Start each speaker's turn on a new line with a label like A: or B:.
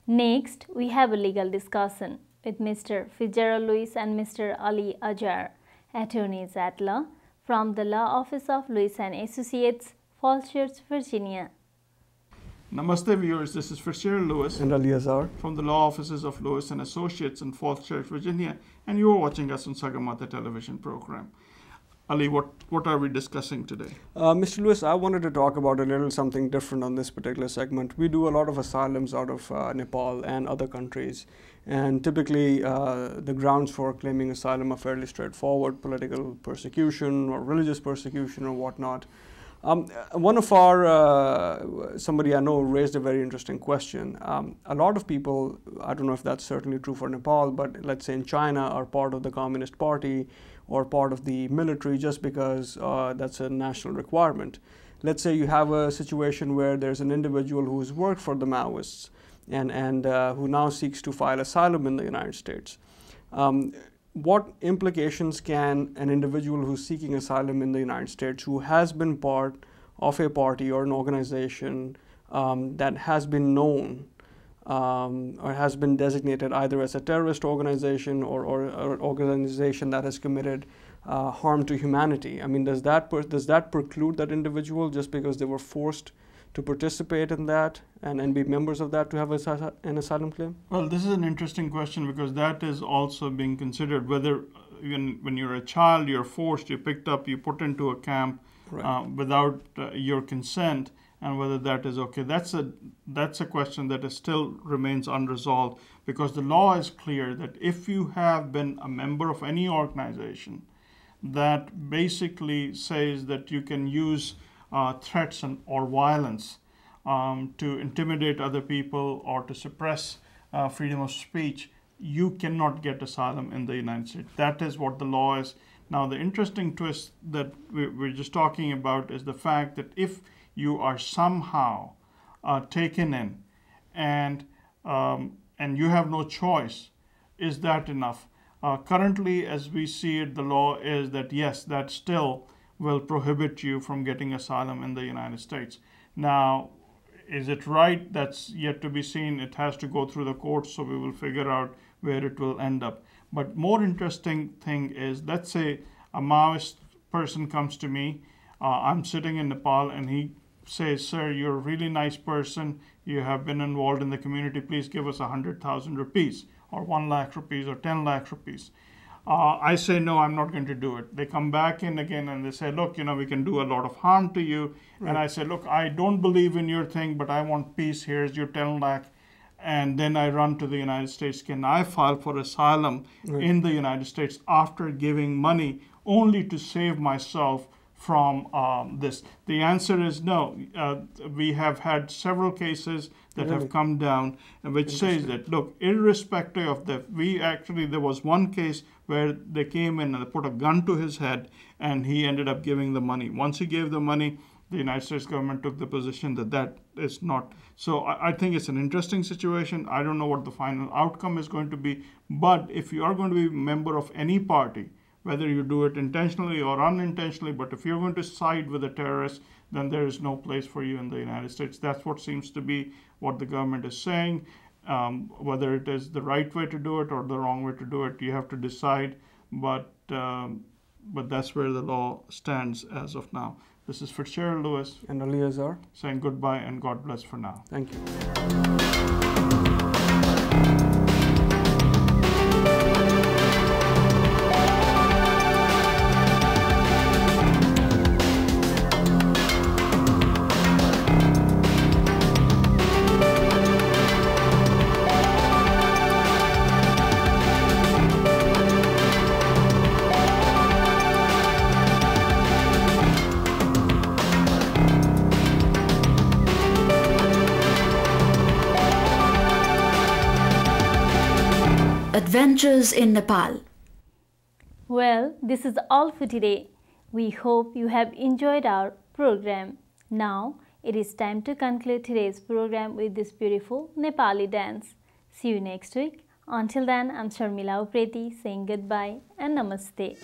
A: Next, we have a legal discussion with Mr. Fitzgerald Lewis and Mr. Ali Azhar, attorneys at law from the Law Office of Lewis and Associates, Falls Church, Virginia.
B: Namaste viewers, this is Fitzgerald Lewis
C: and Ali Azhar
B: from the Law Offices of Lewis and Associates in Falls Church, Virginia, and you are watching us on Sagarmatha Television program. Ali, what are we discussing today?
C: Mr. Lewis, I wanted to talk about a little something different on this particular segment. We do a lot of asylums out of Nepal and other countries, and typically the grounds for claiming asylum are fairly straightforward: political persecution or religious persecution or whatnot. One of our, somebody I know raised a very interesting question. A lot of people, I don't know if that's certainly true for Nepal, but let's say in China are part of the Communist Party or part of the military just because that's a national requirement. Let's say you have a situation where there's an individual who has worked for the Maoists and who now seeks to file asylum in the United States. What implications can an individual who's seeking asylum in the United States, who has been part of a party or an organization that has been known or has been designated either as a terrorist organization or an organization that has committed harm to humanity? I mean, does that preclude that individual just because they were forced to participate in that and be members of that to have an asylum claim?
B: Well, this is an interesting question because that is also being considered, whether when you're a child, you're forced, you're picked up, you put into a camp without your consent, and whether that is okay. That's a question that still remains unresolved, because the law is clear that if you have been a member of any organization that basically says that you can use threats or violence to intimidate other people or to suppress freedom of speech, you cannot get asylum in the United States. That is what the law is. Now, the interesting twist that we're just talking about is the fact that if you are somehow taken in and you have no choice, is that enough? Currently, as we see it, the law is that yes, that still will prohibit you from getting asylum in the United States. Now, is it right? That's yet to be seen. It has to go through the courts, so we will figure out where it will end up. But more interesting thing is, let's say a Maoist person comes to me, I'm sitting in Nepal, and he says, "Sir, you're a really nice person. You have been involved in the community. Please give us 100,000 rupees or 1 lakh rupees or 10 lakh rupees. I say, no, I'm not going to do it. They come back in again and they say, look, we can do a lot of harm to you. Right. And I say, look, I don't believe in your thing, but I want peace. Here's your 10 lakh. And then I run to the United States. Can I file for asylum in the United States after giving money only to save myself from this? The answer is no. We have had several cases that have come down which says that, look, irrespective of there was one case where they came in and they put a gun to his head and he ended up giving the money. Once he gave the money, the United States government took the position that that is not. So I think it's an interesting situation. I don't know what the final outcome is going to be, but if you are going to be a member of any party, whether you do it intentionally or unintentionally, but if you're going to side with a terrorist, then there is no place for you in the United States. That's what seems to be what the government is saying. Whether it is the right way to do it or the wrong way to do it, you have to decide. But that's where the law stands as of now. This is Fitzgerald Lewis
C: and Ali Azhar
B: saying goodbye and God bless for now.
C: Thank you.
D: Adventures in Nepal.
A: Well, this is all for today. We hope you have enjoyed our program. Now, it is time to conclude today's program with this beautiful Nepali dance. See you next week. Until then, I'm Sharmila Upreti saying goodbye and namaste.